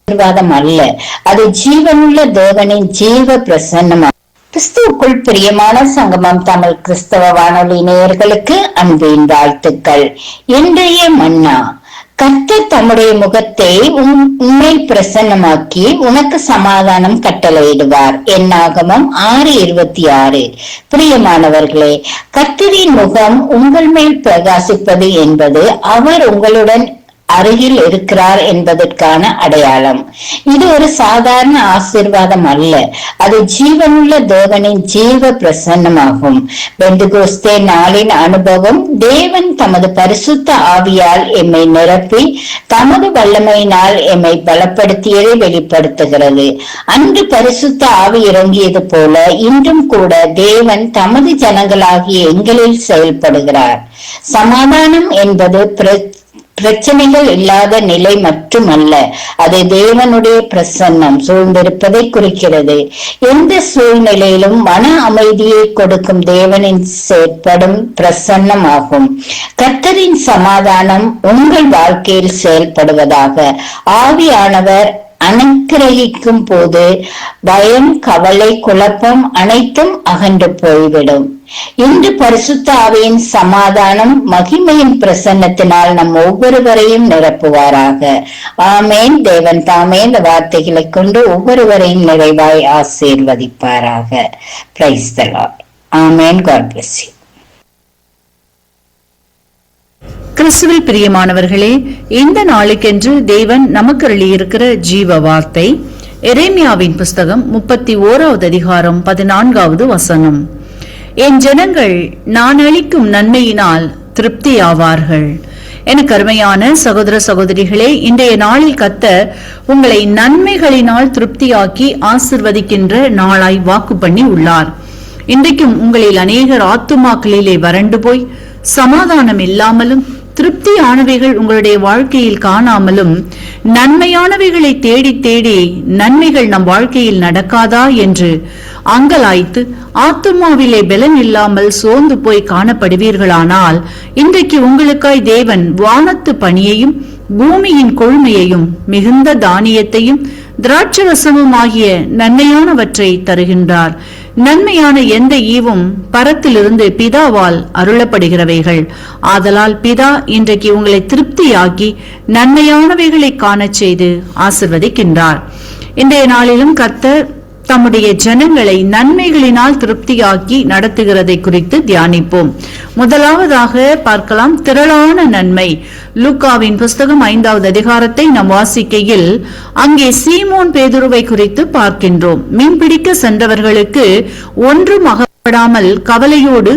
ஆசீர்வாதம் அல்ல, அது ஜீவனுள்ள தேவனின் ஜீவ பிரசன்னமாகும். கிறிஸ்துவுக்குள் பிரியமான சங்கமம் தமிழ் கிறிஸ்தவ வானொலி நேயர்களுக்கு அன்பின் வாழ்த்துக்கள். இன்றைய மன்னா, கர்த்தர் தம்முடைய முகத்தை உன்னை பிரசன்னமாக்கி உனக்கு சமாதானம் கட்டளையிடுவார். என்னாகமம் 6:26. பிரியமானவர்களே, கர்த்தரின் முகம் உங்கள் மேல் பிரகாசிப்பது என்பது அவர் உங்களுடன் அருகில் இருக்கிறார் என்பதற்கான அடையாளம். இது ஒரு சாதாரண ஆசீர்வாதம் அல்ல, அது ஜீவனுள்ள தேவனின் ஜீவ பிரசன்னமாகும். பெந்தெகோஸ்தே நாளின் அனுபவம் தேவன் தமது பரிசுத்த ஆவியால் எம்மை நிரப்பி தமது வல்லமையினால் எம்மை பலப்படுத்தியதை வெளிப்படுத்துகிறது. அன்று பரிசுத்த ஆவி இறங்கியது போல இன்றும் கூட தேவன் தமது ஜனங்களாகிய எங்களில் செயல்படுகிறார். சமாதானம் என்பது பிரச்சனைகள் இல்லாத நிலை மட்டுமல்ல, அது தேவனுடைய பிரசன்னம் சூழ்ந்திருப்பதை குறிக்கிறது. எந்த சூழ்நிலையிலும் மன அமைதியை கொடுக்கும் தேவனின் செயற்படும் பிரசன்னமாகும். கர்த்தரின் சமாதானம் உங்கள் வாழ்க்கையில் செயல்படுவதாக. ஆவியானவர் அனுக்கிரகிக்கும் போது பயம், கவலை, குழப்பம் அனைத்தும் அகன்று போய்விடும். இன்று பரிசுத்த ஆவியின் சமாதானம் மகிமையின் பிரசன்னத்தினால் நம் ஒவ்வொருவரையும் நிரப்புவாராக. ஆமேன். தேவன் தாமே இந்த வார்த்தைகளை கொண்டு ஒவ்வொருவரையும் நிறைவாய் ஆசீர்வதிப்பாராக. Praise the Lord. ஆமேன். God bless you. கிறிஸ்துவில் பிரியமானவர்களே, இந்த நாளுக்கென்று தேவன் நமக்கு அருளியிருக்கிற ஜீவ வார்த்தை எரேமியாவின் புஸ்தகம் 31வது அதிகாரம் 14வது வசனம். என் ஜனங்கள் நான் அளிக்கும் நன்மையினால் திருப்தியாவார்கள். எனக்கு அருமையான சகோதர சகோதரிகளே, இன்றைய நாளில் கர்த்தர் உங்களை நன்மைகளினால் திருப்தியாக்கி ஆசிர்வதிக்கின்ற நாளாய் வாக்கு பண்ணி உள்ளார். இன்றைக்கும் உங்களில் அநேகர் ஆத்துமாக்களிலே வறண்டு போய் சமாதானம் இல்லாமலும் திருப்தியானவைகள் உங்களுடைய வாழ்க்கையில் காணாமலும் நன்மையானவைகளை தேடி தேடி நன்மைகள் நம் வாழ்க்கையில் நடக்காதா என்று அங்கலாய்த்து ஆத்துமாவிலே பலன் இல்லாமல் சோர்ந்து போய் காணப்படுவீர்களானால், இன்றைக்கு உங்களுக்காய் தேவன் வானத்து பனியையும் பூமியின் கொழுமையையும் மிகுந்த தானியத்தையும் திராட்சரசமும் ஆகிய நன்மையானவற்றை தருகின்றார். நன்மையான எந்த ஈவும் பரத்திலிருந்து பிதாவால் அருளப்படுகிறவைகள். ஆதலால் பிதா இன்றைக்கு உங்களை திருப்தியாக்கி நன்மையானவைகளை காணச் செய்து ஆசிர்வதிக்கின்றார். இன்றைய நாளிலும் கர்த்தர் தம்முடைய ஜனங்களை நன்மைகளினால் திருப்தியாக்கி நடத்துகிறதை குறித்து தியானிப்போம். முதலாவதாக பார்க்கலாம், திரளான நன்மை. லூக்காவின் புஸ்தகம் 5வது அதிகாரத்தை நாம் வாசிக்கையில் அங்கே சீமோன் பேதுருவை குறித்து பார்க்கின்றோம். மீன்பிடிக்க சென்றவர்களுக்கு ஒன்றும் அகப்படாமல் கவலையோடு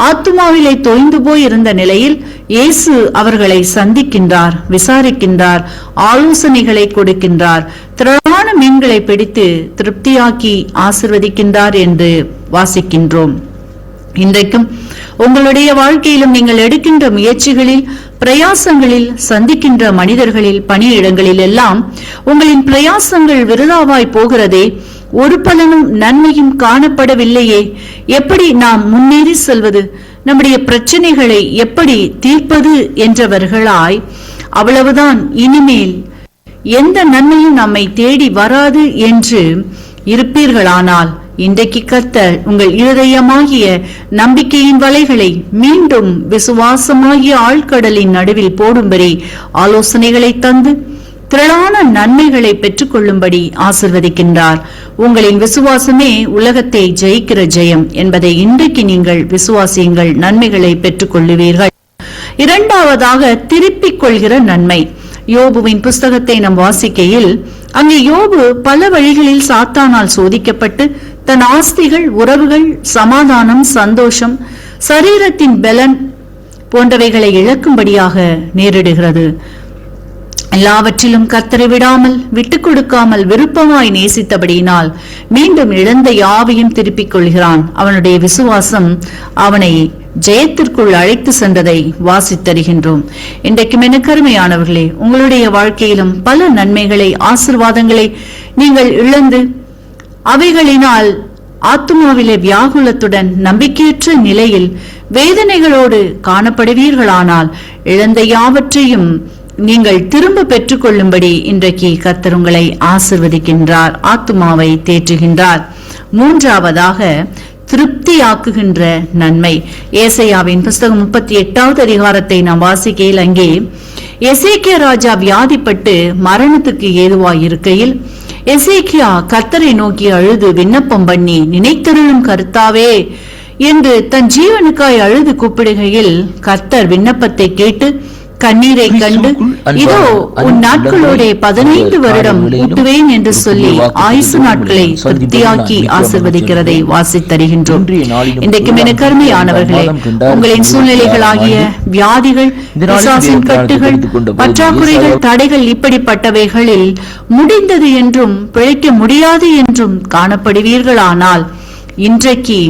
ஆத்துமாவிலே தொய்ந்து போய் இருந்த நிலையில் இயேசு அவர்களை சந்திக்கின்றார், விசாரிக்கின்றார், ஆலோசனைகளை கொடுக்கின்றார், திரளான மீன்களை பிடித்து திருப்தியாக்கி ஆசிர்வதிக்கின்றார் என்று வாசிக்கின்றோம். இன்றைக்கும் உங்களுடைய வாழ்க்கையிலும் நீங்கள் எடுக்கின்ற முயற்சிகளில், பிரயாசங்களில், சந்திக்கின்ற மனிதர்களில், பணியிடங்களில் எல்லாம் உங்களின் பிரயாசங்கள் விருதாவாய் போகிறதே, ஒரு பலனும் நன்மையும் காணப்படவில்லையே, எப்படி நாம் முன்னேறி செல்வது, நம்முடைய பிரச்சனைகளை எப்படி தீர்ப்பது என்றவர்களாய், அவ்வளவுதான், இனிமேல் எந்த நன்மையும் நம்மை தேடி வராது என்று இருப்பீர்களானால், இன்றைக்கு கர்த்தர் உங்கள் இருதயமாகிய நம்பிக்கையின் வலைகளை மீண்டும் விசுவாசமாகிய ஆழ்கடலின் நடுவில் போடும்படி ஆலோசனைகளை தந்து திரளான நன்மைகளை பெற்றுக் கொள்ளும்படி ஆசிர்வதிக்கின்றார். உங்களின் விசுவாசமே உலகத்தை ஜெயிக்கிற ஜெயம் என்பதை இன்றைக்கு நீங்கள் விசுவாசியுங்கள், நன்மைகளை பெற்றுக் கொள்ளுவீர்கள். இரண்டாவதாக, திருப்பிக் கொள்கிற நன்மை. யோபுவின் புஸ்தகத்தை நாம் வாசிக்கையில் அங்கே யோபு பல வழிகளில் சாத்தானால் சோதிக்கப்பட்டு தன் ஆஸ்திகள், உறவுகள், சமாதானம், சந்தோஷம், சரீரத்தின் பலன் போன்றவைகளை இழக்கும்படியாக நேரிடுகிறது. எல்லாவற்றிலும் கர்த்தரை விடாமல், விட்டுக் கொடுக்காமல், விருப்பமாய் நேசித்தபடியினால் மீண்டும் இழந்த யாவையும் திருப்பிக் கொள்கிறான். அவனுடைய விசுவாசம் அவனை ஜெயத்திற்குள் அழைத்து சென்றதை வாசித்தருகின்றோம். இன்றைக்கும் எனக்கு அருமையானவர்களே, உங்களுடைய வாழ்க்கையிலும் பல நன்மைகளை, ஆசீர்வாதங்களை நீங்கள் இழந்து அவைகளினால் ஆத்துமாவிலே வியாகுலத்துடன் நம்பிக்கையற்ற நிலையில் வேதனைகளோடு காணப்படுவீர்களானால், இழந்த யாவற்றையும் நீங்கள் திரும்ப பெற்றுக்கொள்ளும்படி இன்றைக்கு கர்த்தர் உங்களை ஆசிர்வதிக்கின்றார், ஆத்துமாவை தேற்றுகின்றார். மூன்றாவதாக, திருப்தியாக்குகின்ற நன்மை. ஏசாயாவின் புஸ்தகம் 38வது அதிகாரத்தை நாம் வாசிக்கையில் அங்கே எசேக்கியா ராஜா வியாதிப்பட்டு மரணத்துக்கு ஏதுவாயிருக்கையில் எசேக்கியா கர்த்தரை நோக்கி அழுது விண்ணப்பம் பண்ணி, நினைத்தருளும் கர்த்தாவே என்று தன் ஜீவனுக்காய் அழுது கூப்பிடுகையில் கர்த்தர் விண்ணப்பத்தை கேட்டு கண்ணீரை கண்டு, இதோ உன் நாட்களோட 15 வருடம் ஊட்டுவேன் என்று சொல்லி ஆயுசு நாட்களை திருப்தியாக்கி ஆசிர்வதிக்கிறதை வாசித்தருகின்றோம். இன்றைக்கும் என கருமையானவர்களே, உங்களின் சூழ்நிலைகளாகிய வியாதிகள், பிசாசின் கட்டுகள், பற்றாக்குறைகள், தடைகள் இப்படிப்பட்டவைகளில் முடிந்தது என்றும் பிழைக்க முடியாது என்றும் காணப்படுவீர்களானால் இன்றைக்கு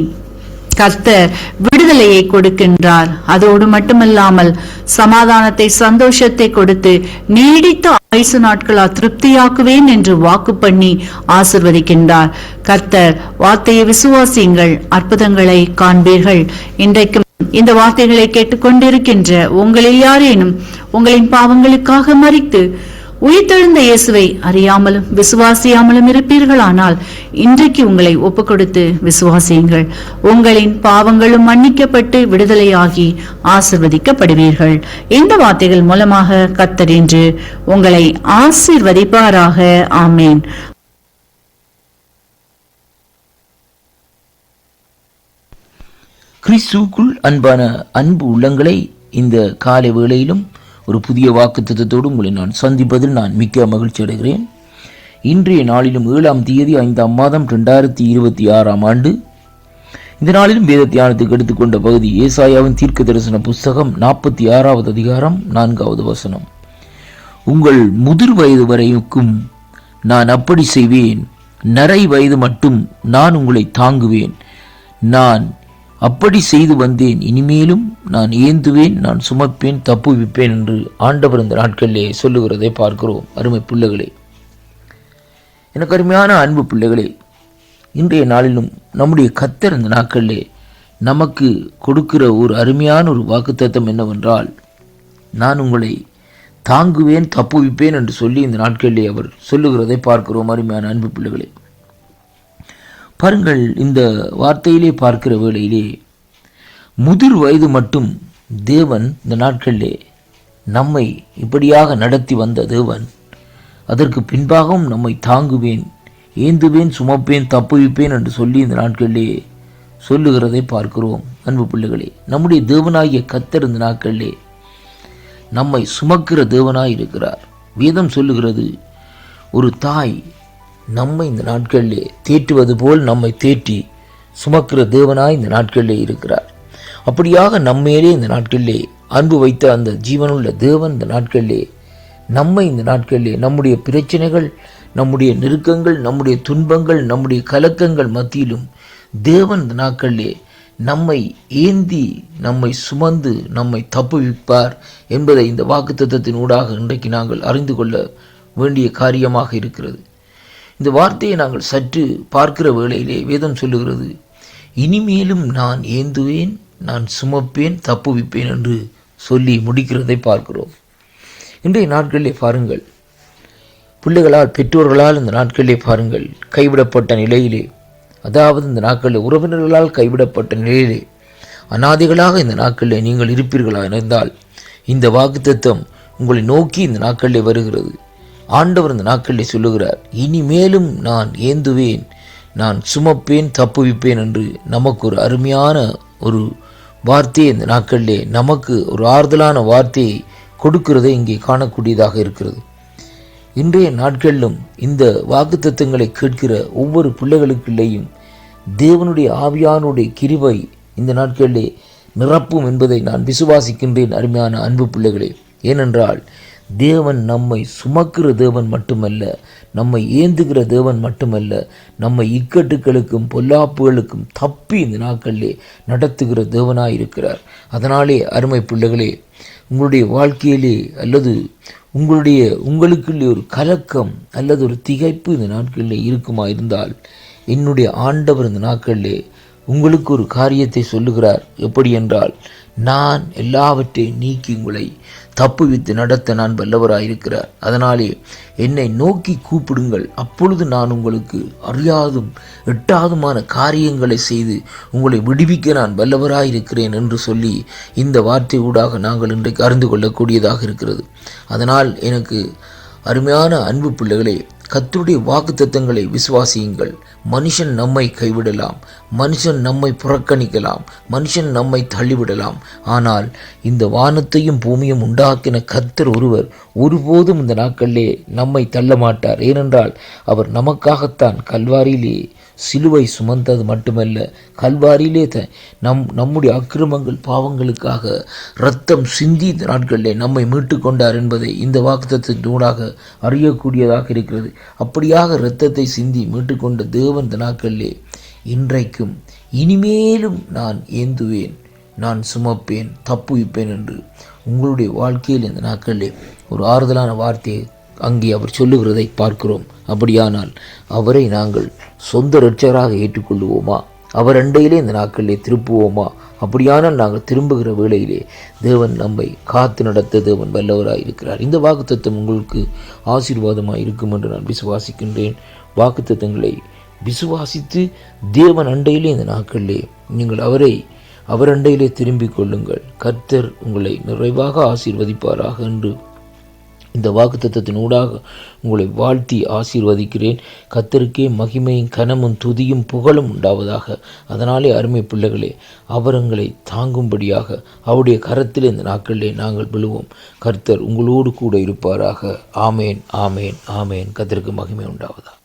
கர்த்தர் விடுதலையை கொடுக்கின்றார். அதோடு மட்டுமல்லாமல் சமாதானத்தை, சந்தோஷத்தை கொடுத்து நீடித்த ஆயுசு நாட்களா திருப்தியாக்குவேன் என்று வாக்கு பண்ணி ஆசிர்வதிக்கின்றார். கர்த்தர் வார்த்தையை விசுவாசியுங்கள், அற்புதங்களை காண்பீர்கள். இன்றைக்கும் இந்த வார்த்தைகளை கேட்டுக்கொண்டிருக்கின்ற உங்களில் யாரேனும் உங்களின் பாவங்களுக்காக மரித்து உயிர்த்தெழுந்த இயேசுவை அறியாமலும் விசுவாசியாமலும் இருப்பீர்களானால் இன்றைக்கு உங்களை ஒப்புக் கொடுத்து விசுவாசியுங்கள். உங்களின் பாவங்களும் மன்னிக்கப்பட்டு விடுதலையாகி ஆசிர்வதிக்கப்படுவீர்கள். இந்த வார்த்தைகள் மூலமாக கர்த்தர் இன்று உங்களை ஆசீர்வதிப்பாராக. ஆமேன். கிறிஸ்துவுக்குள் அன்பான அன்பு உள்ளங்களை, இந்த காலை வேளையிலும் ஒரு புதிய வாக்குத்தத்தத்தோடு உங்களை நான் சந்திப்பதில் நான் மிக்க மகிழ்ச்சி அடைகிறேன். இன்றைய நாளிலும் 7ஆம் தேதி 5ஆம் மாதம் 2026ஆம் ஆண்டு. இந்த நாளிலும் வேத தியானத்துக்கு எடுத்துக்கொண்ட பகுதி ஏசாயாவின் தீர்க்க தரிசன புஸ்தகம் 46வது அதிகாரம் 4வது வசனம். உங்கள் முதிர் வயது வரைக்கும் நான் அப்படி செய்வேன், நரை வயது மட்டும் நான் உங்களை தாங்குவேன். நான் அப்படி செய்து வந்தேன், இனிமேலும் நான் ஏந்துவேன், நான் சுமப்பேன், தப்புவிப்பேன் என்று ஆண்டவர் இந்த நாட்களிலே சொல்லுகிறதை பார்க்கிறோம். அருமை பிள்ளைகளே, எனக்கு அருமையான அன்பு பிள்ளைகளே, இன்றைய நாளிலும் நம்முடைய கர்த்தர் இந்த நாட்களிலே நமக்கு கொடுக்கிற ஒரு அருமையான ஒரு வாக்குத்தத்தம் என்னவென்றால், நான் உங்களை தாங்குவேன், தப்புவிப்பேன் என்று சொல்லி இந்த நாட்களிலே அவர் சொல்லுகிறதை பார்க்கிறோம். அருமையான அன்பு பிள்ளைகளே, பாருங்கள், இந்த வார்த்தையிலே பார்க்கிற வேளையிலே முதிர் வயது மட்டும் தேவன் இந்த நாட்களிலே நம்மை இப்படியாக நடத்தி வந்த தேவன், அதற்கு பின்பாகவும் நம்மை தாங்குவேன், ஏந்துவேன், சுமப்பேன், தப்புவிப்பேன் என்று சொல்லி இந்த நாட்களிலே சொல்லுகிறதை பார்க்கிறோம். அன்பு பிள்ளைகளே, நம்முடைய தேவனாகிய கர்த்தர் இந்த நாட்களிலே நம்மை சுமக்கிற தேவனாய் இருக்கிறார். வேதம் சொல்லுகிறது, ஒரு தாய் நம்மை இந்த நாட்களிலே தேற்றுவது போல் நம்மை தேற்றி சுமக்கிற தேவனாய் இந்த நாட்களிலே இருக்கிறார். அப்படியாக நம்மேலே இந்த நாட்களிலே அன்பு வைத்த அந்த ஜீவனுள்ள தேவன் இந்த நாட்களிலே நம்மை இந்த நாட்களிலே நம்முடைய பிரச்சனைகள், நம்முடைய நெருக்கங்கள், நம்முடைய துன்பங்கள், நம்முடைய கலக்கங்கள் மத்தியிலும் தேவன் இந்த நாட்களிலே நம்மை ஏந்தி, நம்மை சுமந்து, நம்மை தப்புவிப்பார் என்பதை இந்த வாக்குத்தத்தத்தின் ஊடாக இன்றைக்கு நாங்கள் அறிந்து கொள்ள வேண்டிய காரியமாக இருக்கிறது. இந்த வார்த்தையை நாங்கள் சற்று பார்க்கிற வேளையிலே வேதம் சொல்லுகிறது, இனிமேலும் நான் ஏந்துவேன், நான் சுமப்பேன், தப்புவிப்பேன் என்று சொல்லி முடிக்கிறதை பார்க்கிறோம். இன்றைய நாட்களிலே பாருங்கள், பிள்ளைகளால், பெற்றோர்களால் இந்த நாட்களிலே பாருங்கள் கைவிடப்பட்ட நிலையிலே, அதாவது இந்த நாட்களில் உறவினர்களால் கைவிடப்பட்ட நிலையிலே அநாதிகளாக இந்த நாட்களிலே நீங்கள் இருப்பீர்களா இருந்தால் இந்த வாக்குத்தத்தம் உங்களை நோக்கி இந்த நாட்களிலே வருகிறது. ஆண்டவர் இந்த நாட்களிலே சொல்லுகிறார், இனிமேலும் நான் ஏந்துவேன், நான் சுமப்பேன், தப்புவிப்பேன் என்று நமக்கு ஒரு அருமையான ஒரு வார்த்தையை இந்த நாட்களிலே நமக்கு ஒரு ஆறுதலான வார்த்தையை கொடுக்கிறதை இங்கே காணக்கூடியதாக இருக்கிறது. இன்றைய நாட்களிலும் இந்த வாக்குத்தத்தங்களை கேட்கிற ஒவ்வொரு பிள்ளைகளுக்குள்ளேயும் தேவனுடைய ஆவியானுடைய கிருபை இந்த நாட்களிலே நிரப்பும் என்பதை நான் விசுவாசிக்கின்றேன். அருமையான அன்பு பிள்ளைகளே, ஏனென்றால் தேவன் நம்மை சுமக்கிற தேவன் மட்டுமல்ல, நம்மை ஏந்துகிற தேவன் மட்டுமல்ல, நம்மை இக்கட்டுகளுக்கும் பொல்லாப்புகளுக்கும் தப்பி இந்த நாட்களிலே நடத்துகிற தேவனாயிருக்கிறார். அதனாலே அருமை பிள்ளைகளே, உங்களுடைய வாழ்க்கையிலே அல்லது உங்களுக்குள்ளே ஒரு கலக்கம் அல்லது ஒரு திகைப்பு இந்த நாட்களிலே இருக்குமா இருந்தால், என்னுடைய ஆண்டவர் இந்த நாட்களிலே உங்களுக்கு ஒரு காரியத்தை சொல்லுகிறார். எப்படி என்றால், நான் எல்லாவற்றையும் நீக்கி உங்களை தப்புவித்து நடத்த நான் வல்லவராயிருக்கிறார். அதனாலே என்னை நோக்கி கூப்பிடுங்கள், அப்பொழுது நான் உங்களுக்கு அறியாதும் எட்டாதுமான காரியங்களை செய்து உங்களை விடுவிக்க நான் வல்லவராயிருக்கிறேன் என்று சொல்லி இந்த வார்த்தை ஊடாக நாங்கள் இன்றைக்கு அறிந்து கொள்ளக்கூடியதாக இருக்கிறது. அதனால் எனக்கு அருமையான அன்பு பிள்ளைகளே, கர்த்தருடைய வாக்குத்தத்தங்களை விசுவாசியுங்கள். மனுஷன் நம்மை கைவிடலாம், மனுஷன் நம்மை புறக்கணிக்கலாம், மனுஷன் நம்மை தள்ளிவிடலாம். ஆனால் இந்த வானத்தையும் பூமியும் உண்டாக்கின கர்த்தர் ஒருவர் ஒருபோதும் இந்த நாட்களிலே நம்மை தள்ள மாட்டார். ஏனென்றால் அவர் நமக்காகத்தான் கல்வாரியிலே சிலுவை சுமந்தது மட்டுமல்ல, கல்வாரியிலே நம்முடைய அக்கிரமங்கள் பாவங்களுக்காக இரத்தம் சிந்தி இந்த நாட்களிலே நம்மை மீட்டு கொண்டார் என்பதை இந்த வாக்குத்தத்தத்தினூடாக அறியக்கூடியதாக இருக்கிறது. அப்படியாக இரத்தத்தை சிந்தி மீட்டுக்கொண்ட தேவன் இந்த நாட்களிலே இன்றைக்கும் இனிமேலும் நான் ஏந்துவேன், நான் சுமப்பேன், தப்புவிப்பேன் என்று உங்களுடைய வாழ்க்கையில் இந்த நாட்களிலே ஒரு ஆறுதலான வார்த்தையை அங்கே அவர் சொல்லுகிறதை பார்க்கிறோம். அப்படியானால் அவரை நாங்கள் சொந்த இரட்சகராக ஏற்றுக்கொள்ளுவோமா? அவர் அண்டையிலே இந்த நாட்களிலே திருப்புவோமா? அப்படியானால் நாங்கள் திரும்புகிற வேளையிலே தேவன் நம்மை காத்து நடத்த தேவன் வல்லவராக இருக்கிறார். இந்த வாக்குத்தத்தம் உங்களுக்கு ஆசீர்வாதமாக இருக்கும் என்று நான் விசுவாசிக்கின்றேன். வாக்குத்தத்தங்களை விசுவாசித்து தேவன் அண்டையிலே இந்த நாட்களிலே நீங்கள் அவர் அண்டையிலே திரும்பிக் கொள்ளுங்கள். கர்த்தர் உங்களை நிறைவாக ஆசீர்வதிப்பாராக என்று இந்த வாக்குத்தத்தத்தின் ஊடாக உங்களை வாழ்த்தி ஆசீர்வதிக்கிறேன். கர்த்தருக்கே மகிமையும் கனமும் துதியும் புகழும் உண்டாவதாக. அதனாலே அருமை பிள்ளைகளே, அவரங்களை தாங்கும்படியாக அவருடைய கரத்தில் இந்த நாட்களிலே நாங்கள் விழுவோம். கர்த்தர் உங்களோடு கூட இருப்பாராக. ஆமேன், ஆமேன், ஆமேன். கர்த்தருக்கு மகிமை உண்டாவதாக.